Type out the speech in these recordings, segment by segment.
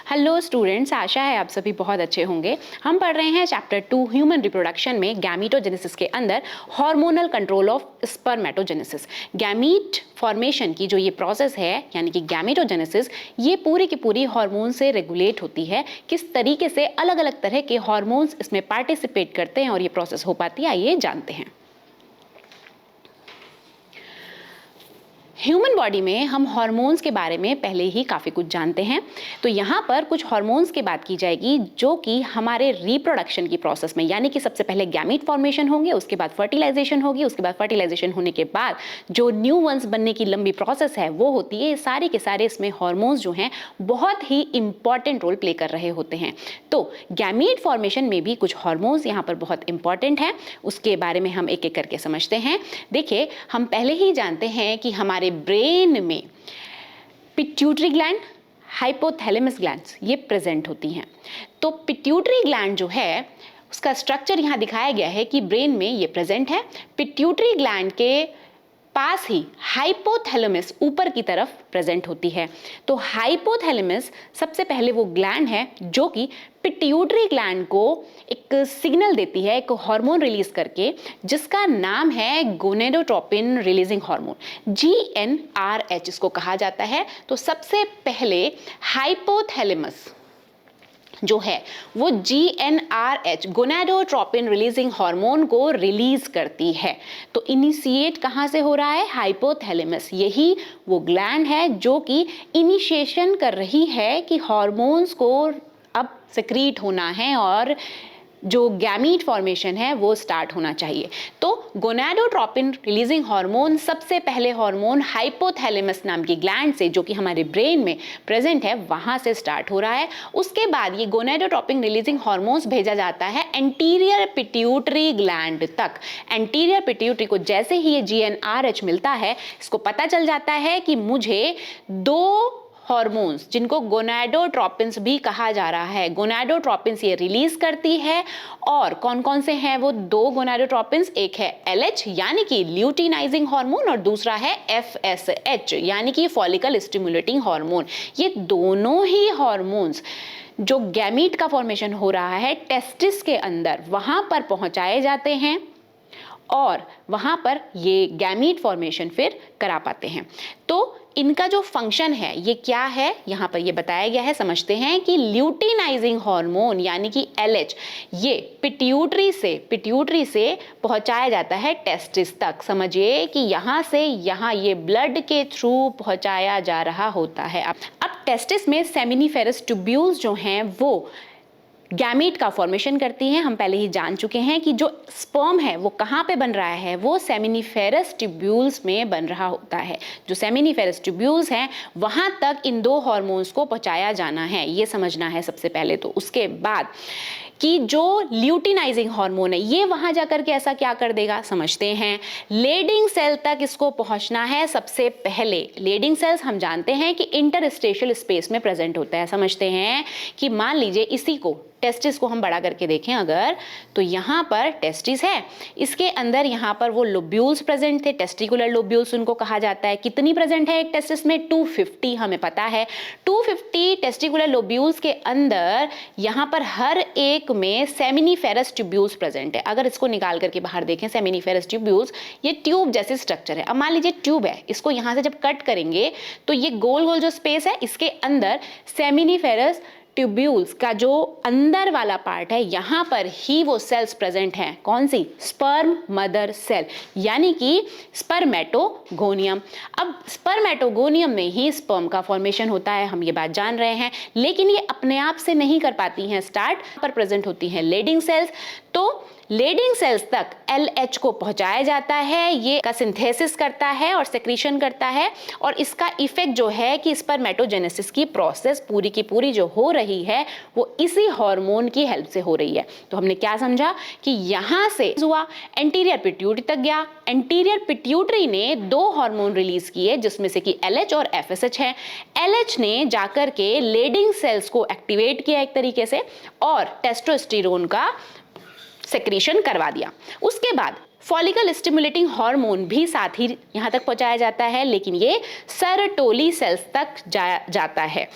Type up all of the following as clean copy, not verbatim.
Hello students, आशा है आप सभी बहुत अच्छे होंगे। हम पढ़ रहे हैं चैप्टर 2 ह्यूमन रिप्रोडक्शन में गैमीटोजेनेसिस के अंदर hormonal control of spermatogenesis. Gamete formation की जो ये प्रोसेस है यानी कि गैमीटोजेनेसिस, ये पूरी की पूरी हार्मोन से रेगुलेट होती है। किस तरीके से अलग अलग तरह के हार्मोन्स इसमें पार्टिसिपेट करते हैं और ये प्रोसेस हो पाती है, आइए जानते हैं। ह्यूमन बॉडी में हम हार्मोन्स के बारे में पहले ही काफ़ी कुछ जानते हैं। तो यहाँ पर कुछ हार्मोन्स की बात की जाएगी जो कि हमारे रिप्रोडक्शन की प्रोसेस में, यानी कि सबसे पहले गैमीट फॉर्मेशन होंगे, उसके बाद फर्टिलाइजेशन होगी, उसके बाद फर्टिलाइजेशन होने के बाद जो न्यू वंस बनने की लंबी प्रोसेस है वो होती है। सारे के सारे इसमें हार्मोन्स जो हैं बहुत ही इंपॉर्टेंट रोल प्ले कर रहे होते हैं। तो गैमीट फॉर्मेशन में भी कुछ हार्मोन्स यहाँ पर बहुत इंपॉर्टेंट हैं, उसके बारे में हम एक एक करके समझते हैं। देखिए, हम पहले ही जानते हैं कि हमारे ब्रेन में पिट्यूटरी ग्लैंड, हाइपोथैलेमस ग्लैंड्स ये प्रेजेंट होती हैं। तो पिट्यूटरी ग्लैंड जो है उसका स्ट्रक्चर यहाँ दिखाया गया है कि ब्रेन में ये प्रेजेंट है। पिट्यूटरी ग्लैंड के पास ही हाइपोथैलेमस ऊपर की तरफ प्रेजेंट होती है। तो हाइपोथैलेमस सबसे पहले वो ग्लैंड है जो कि पिट्यूटरी ग्लैंड को एक सिग्नल देती है, एक हार्मोन रिलीज करके, जिसका नाम है गोनेडोट्रोपिन रिलीजिंग हार्मोन, GnRH इसको कहा जाता है। तो सबसे पहले हाइपोथैलेमस जो है वो GnRH गोनाडोट्रोपिन रिलीजिंग हार्मोन को रिलीज करती है। तो इनिशिएट कहाँ से हो रहा है? हाइपोथैलेमस। यही वो ग्लैंड है जो कि इनिशिएशन कर रही है कि हार्मोन्स को अब सिक्रीट होना है और जो गैमीट फॉर्मेशन है वो स्टार्ट होना चाहिए। तो गोनाडोट्रोपिन रिलीजिंग हार्मोन सबसे पहले हार्मोन हाइपोथैलेमस नाम की ग्लैंड से, जो कि हमारे ब्रेन में प्रेजेंट है, वहां से स्टार्ट हो रहा है। उसके बाद ये गोनाडोट्रोपिन रिलीजिंग हार्मोन्स भेजा जाता है एंटीरियर पिट्यूटरी ग्लैंड तक। एंटीरियर पिट्यूटरी को जैसे ही ये GnRH मिलता है, इसको पता चल जाता है कि मुझे दो हार्मोन्स, जिनको गोनाडोट्रोपिन्स भी कहा जा रहा है, गोनाडोट्रोपिन्स ये रिलीज करती है। और कौन कौन से हैं वो दो गोनाडोट्रोपिन्स? एक है LH यानी कि ल्यूटिनाइजिंग हार्मोन और दूसरा है FSH यानी कि फॉलिकल स्टिमुलेटिंग हार्मोन। ये दोनों ही हार्मोन्स जो गैमीट का फॉर्मेशन हो रहा है टेस्टिस के अंदर, वहां पर पहुंचाए जाते हैं और वहां पर ये गैमीट फॉर्मेशन फिर करा पाते हैं। तो इनका जो फंक्शन है ये क्या है, यहाँ पर ये बताया गया है। समझते हैं कि ल्यूटिनाइजिंग हार्मोन यानी कि LH ये पिट्यूटरी से पहुंचाया जाता है टेस्टिस तक। समझिए कि यहाँ से यहाँ ये ब्लड के थ्रू पहुंचाया जा रहा होता है। अब टेस्टिस में सेमिनिफेरस ट्यूब्यूल्स जो हैं वो गैमीट का फॉर्मेशन करती हैं। हम पहले ही जान चुके हैं कि जो स्पर्म है वो कहाँ पे बन रहा है, वो सेमिनिफेरस ट्यूब्यूल्स में बन रहा होता है। जो सेमिनिफेरस ट्यूब्यूल्स हैं वहाँ तक इन दो हार्मोन्स को पहुँचाया जाना है, ये समझना है सबसे पहले। तो उसके बाद कि जो ल्यूटिनाइजिंग हार्मोन है ये वहां जाकर के ऐसा क्या कर देगा, समझते हैं। लेडिंग सेल तक इसको पहुंचना है। सबसे पहले लेडिंग सेल्स हम जानते हैं कि इंटरस्टेशियल स्पेस में प्रेजेंट होता है। समझते हैं कि मान लीजिए इसी को, टेस्टिस को हम बड़ा करके देखें अगर, तो यहाँ पर टेस्टिस है, इसके अंदर यहाँ पर वो लोब्यूल्स प्रेजेंट थे, टेस्टिकुलर लोब्यूल्स उनको कहा जाता है। कितनी प्रेजेंट है एक टेस्टिस में? 250 हमें पता है। 250 टेस्टिकुलर लोब्यूल्स के अंदर यहाँ पर हर एक में सेमिनिफेरस ट्यूब्यूल्स प्रेजेंट है। अगर इसको निकाल करके बाहर देखें, सेमिनिफेरस ट्यूब्यूल्स, ये ट्यूब जैसे स्ट्रक्चर है। अब मान लीजिए ट्यूब है, इसको यहाँ से जब कट करेंगे तो ये गोल गोल जो स्पेस है इसके अंदर सेमिनिफेरस ट्यूब्यूल्स का जो अंदर वाला पार्ट है, यहाँ पर ही वो सेल्स प्रेजेंट हैं। कौन सी? स्पर्म मदर सेल यानी कि स्पर्मेटोगोनियम। अब स्पर्मेटोगोनियम में ही स्पर्म का फॉर्मेशन होता है, हम ये बात जान रहे हैं, लेकिन ये अपने आप से नहीं कर पाती हैं। स्टार्ट पर प्रेजेंट होती हैं लेडिंग सेल्स। तो लेडिंग सेल्स तक LH को पहुंचाया जाता है, ये का सिंथेसिस करता है और सेक्रीशन करता है, और इसका इफेक्ट जो है कि स्पर्मेटोजेनेसिस की प्रोसेस पूरी की पूरी जो हो रही है वो इसी हार्मोन की हेल्प से हो रही है। तो हमने क्या समझा कि यहाँ से हुआ, एंटीरियर पिट्यूटरी तक गया, एंटीरियर पिट्यूटरी ने दो हार्मोन रिलीज किए जिसमें से कि LH और FSH है। LH ने जाकर के लेडिंग सेल्स को एक्टिवेट किया एक तरीके से और टेस्टोस्टेरोन का सेक्रीशन करवा दिया। उसके बाद फॉलिकल स्टिमुलेटिंग हार्मोन भी साथ ही यहाँ तक पहुँचाया जाता है, लेकिन ये सर्टोली सेल्स तक जाता है।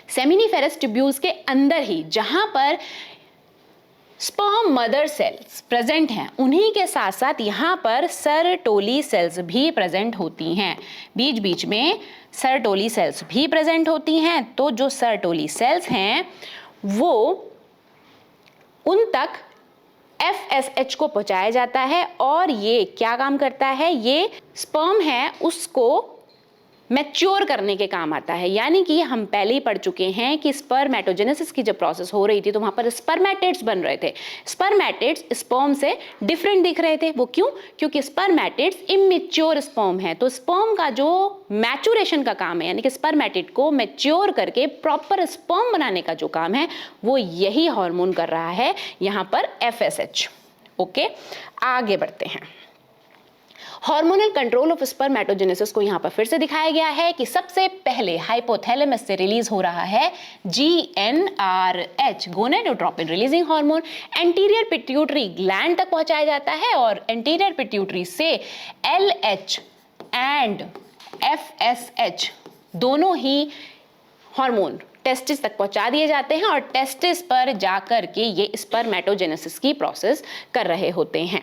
सेमिनिफेरस ट्यूब्यूल्स के अंदर ही जहां पर स्पर्म मदर सेल्स प्रेजेंट हैं, उन्हीं के साथ साथ यहाँ पर सर्टोली सेल्स भी प्रेजेंट होती हैं। बीच बीच में सर्टोली सेल्स भी प्रेजेंट होती हैं। तो जो सर्टोली सेल्स हैं वो उन तक FSH को पहुंचाया जाता है और ये क्या काम करता है, ये स्पर्म है उसको मैच्योर करने के काम आता है। यानी कि हम पहले ही पढ़ चुके हैं कि स्पर्मेटोजेनेसिस की जब प्रोसेस हो रही थी तो वहां पर स्पर्मेटिड्स बन रहे थे। स्पर्मेटिड्स स्पर्म से डिफरेंट दिख रहे थे। वो क्यों? क्योंकि स्पर्मेटिड्स इमेच्योर स्पर्म है। तो स्पर्म का जो मैच्योरेशन का काम है, यानी कि स्पर्मेटिड को मैच्योर करके प्रॉपर स्पर्म बनाने का जो काम है, वो यही हार्मोन कर रहा है यहाँ पर FSH। ओके, आगे बढ़ते हैं। हार्मोनल कंट्रोल ऑफ स्पर्मेटोजेनेसिस को यहाँ पर फिर से दिखाया गया है कि सबसे पहले हाइपोथैलेमस से रिलीज हो रहा है GnRH, gonadotropin releasing hormone, anterior pituitary gland तक पहुंचाया जाता है और एंटीरियर पिट्यूटरी से LH एंड FSH दोनों ही हार्मोन टेस्टिस तक पहुंचा दिए जाते हैं और टेस्टिस पर जाकर के ये स्पर्मेटोजेनेसिस की प्रोसेस कर रहे होते हैं।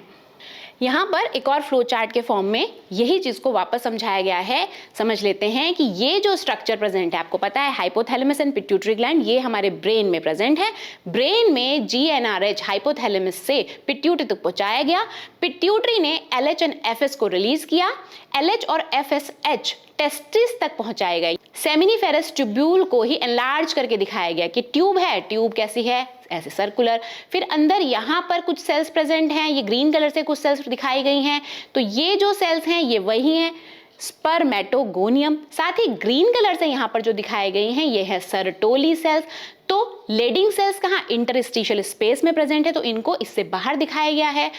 यहाँ पर एक और फ्लो चार्ट के फॉर्म में यही चीज को वापस समझाया गया है। समझ लेते हैं कि ये जो स्ट्रक्चर प्रेजेंट है, आपको पता है हाइपोथैलेमस एंड पिट्यूटरी ग्लैंड, ये हमारे ब्रेन में प्रेजेंट है। ब्रेन में GnRH हाइपोथैलेमस से पिट्यूटरी तक पहुंचाया गया। पिट्यूटरी ने LH एंड FS को रिलीज किया। LH और FSH टेस्टिस तक पहुंचाए गए। सेमिनिफेरस ट्यूब्यूल को ही एनलार्ज करके दिखाया गया कि ट्यूब है, ट्यूब कैसी है, ऐसे सर्कुलर। फिर अंदर यहाँ पर कुछ सेल्स प्रेजेंट हैं, ये ग्रीन कलर से कुछ सेल्स दिखाई गई हैं। तो ये जो सेल्स हैं ये वही हैं स्पर्मेटोगोनियम। साथ ही ग्रीन कलर से यहाँ पर जो दिखाई गई हैं ये है सर्टोली सेल्स। तो लेडिंग सेल्स कहाँ, इंटरस्टिशियल स्पेस में प्रेजेंट है, तो इनको इससे बाहर दिखाया गया है।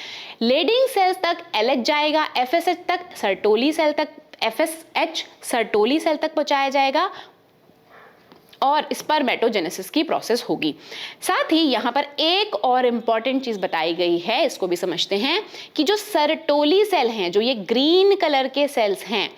लेडिंग सेल्स तक LH जाएगा, FSH तक सर्टोली सेल तक, FSH सर्टोली सेल तक पहुंचाया जाएगा और स्पर्मेटोजेनेसिस की प्रोसेस होगी। साथ ही यहाँ पर एक और इम्पॉर्टेंट चीज बताई गई है, इसको भी समझते हैं कि जो सर्टोली सेल हैं, जो ये ग्रीन कलर के सेल्स हैं,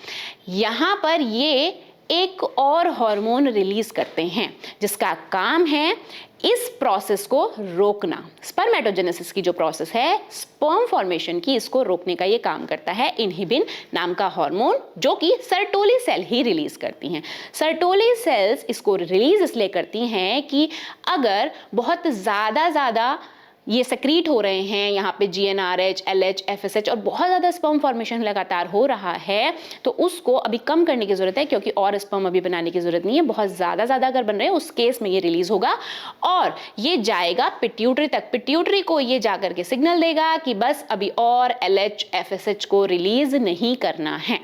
यहाँ पर ये एक और हार्मोन रिलीज करते हैं जिसका काम है इस प्रोसेस को रोकना। स्पर्मेटोजेनेसिस की जो प्रोसेस है, स्पर्म फॉर्मेशन की, इसको रोकने का ये काम करता है इनहिबिन नाम का हार्मोन, जो कि सर्टोली सेल ही रिलीज करती हैं। सर्टोली सेल्स इसको रिलीज इसलिए करती हैं कि अगर बहुत ज़्यादा ये सक्रीट हो रहे हैं यहाँ पे GnRH, LH, FSH और बहुत ज़्यादा स्पर्म फॉर्मेशन लगातार हो रहा है, तो उसको अभी कम करने की ज़रूरत है, क्योंकि और स्पर्म अभी बनाने की ज़रूरत नहीं है। बहुत ज़्यादा अगर बन रहे हैं उस केस में ये रिलीज होगा और ये जाएगा पिट्यूटरी तक। पिट्यूटरी को ये जाकर के सिग्नल देगा कि बस अभी और LH, FSH को रिलीज नहीं करना है।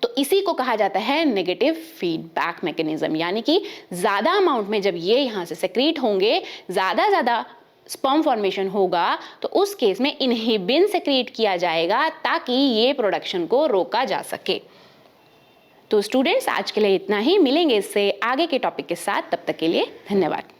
तो इसी को कहा जाता है नेगेटिव फीडबैक मैकेनिज्म, यानी कि ज़्यादा अमाउंट में जब ये यहाँ से सेक्रीट होंगे, ज़्यादा स्पर्म फॉर्मेशन होगा, तो उस केस में इनहिबिन सेक्रेट किया जाएगा ताकि ये प्रोडक्शन को रोका जा सके। तो स्टूडेंट्स, आज के लिए इतना ही। मिलेंगे इससे आगे के टॉपिक के साथ, तब तक के लिए धन्यवाद।